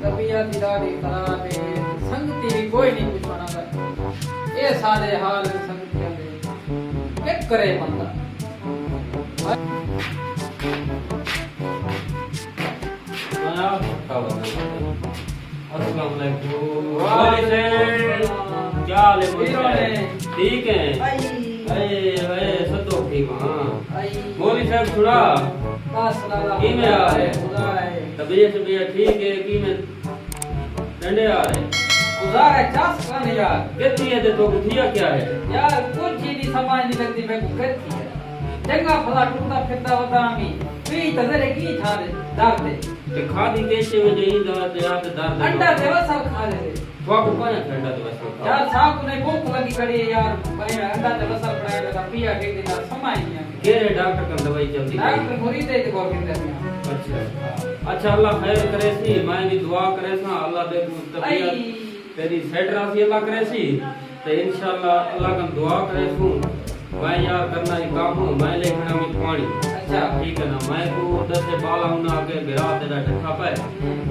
तबीयत ॾाढी ख़राब है संगती भी कोई नहीं पुछणा है ये सारे हाल संगतियां दे के करे बंदा अस्सलाम वालेकुम। क्या हाल है? ठीक है। सतो ठीक। हाँ मौलवी साहब सुना की में आ रहे तबीयत ठीक है की में डंडे आ रहे गुजारा चास कान यार कितनी है तो थिया क्या है यार कुछ ही नहीं समझ नहीं लगती मैं को करती है जंगा फला टूटा फिरता वदामी पी तजरे की थारे दाग दे ते खादी कैसे में नहीं दाद याद दाद अंडा देवा सब खा ले तो आपको कौन है ठंडा तो बस यार साहब ने भूख लगी खड़ी है यार भाई अंडा देवा सब पड़ाया लगा पिया के दिन समय नहीं है केरे डॉक्टर का दवाई चलती डॉक्टर मुरीद है देखो किंदे अच्छा अच्छा अल्लाह खैर करे सी मैं भी दुआ करे सा अल्लाह दे तबीयत तेरी सेट रासी अल्लाह करे सी तो इंशाल्लाह अल्लाह का दुआ करे सू मैं यार करना ही काम हूं मैं लेखना में पानी अच्छा ठीक है ना मैं को उधर से बाला हूं आगे गिरा तेरा ठठा पे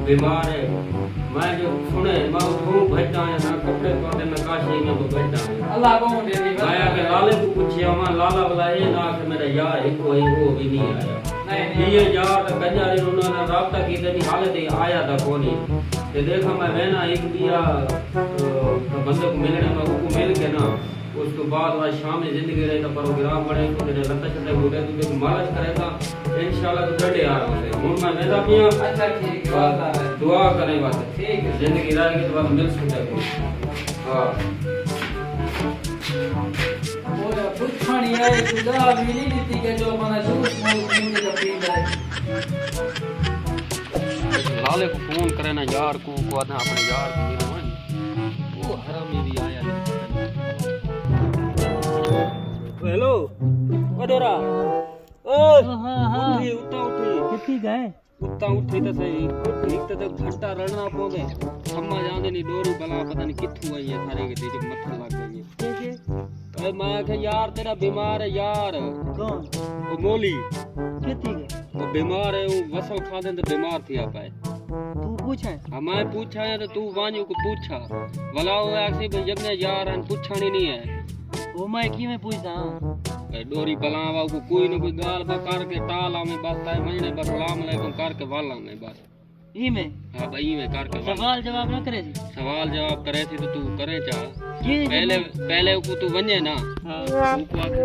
बीमार है मैं जो सुने मैं वो बैठा है ना कपड़े पहने नकाशी में वो बैठा है अल्लाह को दे दी मैं आगे लाले को पूछिया मैं लाला वाला ये ना कि मेरा यार एक कोई वो भी नहीं आया नहीं ये यार गंजारी उन्होंने राब्ता की थी हालत आया था कोनी ते देखा मैं वेना एक दिया बंदे को मिलने में को मिल के ना उसके बाद वह शाम में जिंदगी रहे तो प्रोग्राम बने तो मेरे लत्ता छटे बूढ़े तो देखो मालिश करेगा इंशाल्लाह तो डटे आ रहे हैं हूं मैं वेदा पिया अच्छा ठीक है दुआ करें बस ठीक है जिंदगी रहेगी तो बस मिल सकते हां और पुछणी है तुझा मिली नीति के जो मना जूस मोल पीने का पी जाए लाले को फोन करे ना यार को आधा अपने यार की रवन वो हरामी भी आया हेलो अदोरा ओ उठी कितनी गए उठा उठी तो सही एक तो घंटा रड़ना पोगे सम्मा जाने नहीं डोरी बला पता नहीं किथु आई है थारे के दीजे मत्था लग गई है कैसे अरे मैं के यार तेरा बीमार है यार कौन वो मोली कितनी गए वो बीमार है वो वसल खा दे तो बीमार थी आप है तू पूछे मैं पूछा है तो तू वाणियों को पूछा भला वो ऐसे भाई जब ने यार अन पूछानी नहीं है वो मैं की में पूछता हूं डोरी बलावा को कोई न कोई गाल बकार के टाला में बस ताए महीने बस सलाम अलैकुम करके वाला में बस ई में हां भाई में करके सवाल जवाब ना करे थी सवाल जवाब करे थी तो तू करे चा ये पहले को तू वने ना हां तू आके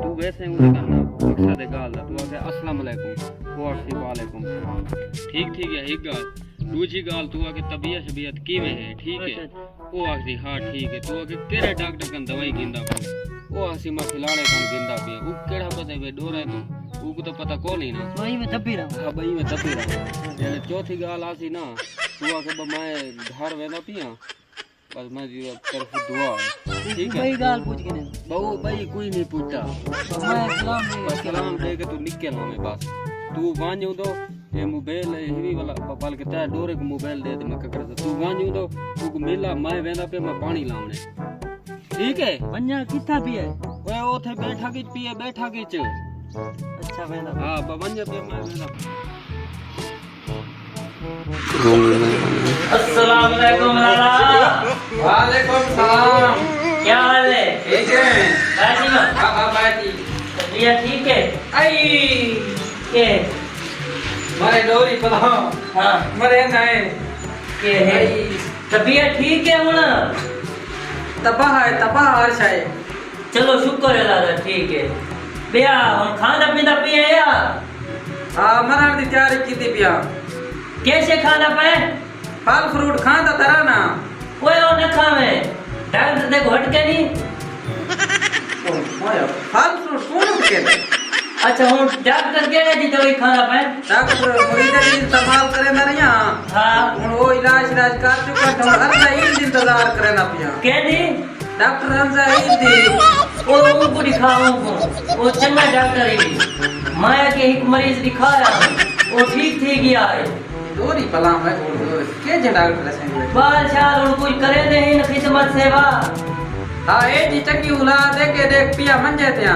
तू वैसे उन करना मकसद गाल तू आके अस्सलाम वालेकुम वालेकुम ठीक ठीक है एक गाल दूसरी गाल तू आके तबीयत की में है ठीक है वो आखी हां ठीक है तू आके केरे डॉक्टर कन दवाई गिंदा पे वो आसी मा खिलाड़े कन गिंदा पे वो केड़ा पता है डोरे तू वो को तो पता को नहीं ना वही में दबी रहा हां भाई में दबी रहा यानी चौथी गाल आसी ना तू आके मैं घर वेना पिया बस मैं जी कर दुआ ठीक है भाई गाल पूछ के नहीं बहु भाई कोई नहीं पूछता मैं सलाम दे के तू निकल हमें बस तू वांजू दो ये मोबाइल हेवी वाला बल के ता डोरे को मोबाइल दे दे मैं कर तू वांजू दो तू मिला मैं वेना पे मैं पानी लावने ठीक है पन्या किथा पिए ओए ओथे बैठा की पिए बैठा की च अच्छा वेना हां बवंजे पे मैं वेना अस्सलाम वालेकुम लाला वालेकुम सलाम क्या हाल है ठीक है बाजी में हां बाजी तबीयत ठीक है आई के मारे डोरी पलाओ हाँ मरे नहीं के है तबीयत ठीक है हुन तबाह हर शाय चलो शुक्र है लाला ठीक है बिया हम खाना पीना पिए या मरण की तैयारी की थी पिया कैसे खाना पे फल फ्रूट खांदा तरा ना कोई और न खावे डॉक्टर देखो हटके नहीं फल फ्रूट कौन के अच्छा हूँ डॉक्टर केड़े दी दवाई खाना पे डॉक्टर मुरीद दी संभाल करे ना रिया हाँ हुन वो इलाज कर चुका तो हर दिन इंतजार करे ना पिया के दी डॉक्टर हमजा ही दी वो को दिखाऊं वो चंगा डॉक्टर है माया के एक मरीज दिखाया वो ठीक थी गया है डोरी पला है के जे डॉक्टर से बाल चाल और कुछ करे दे इन खिदमत सेवा हां ए जी चंगी औलाद दे के देख पिया मंजे त्या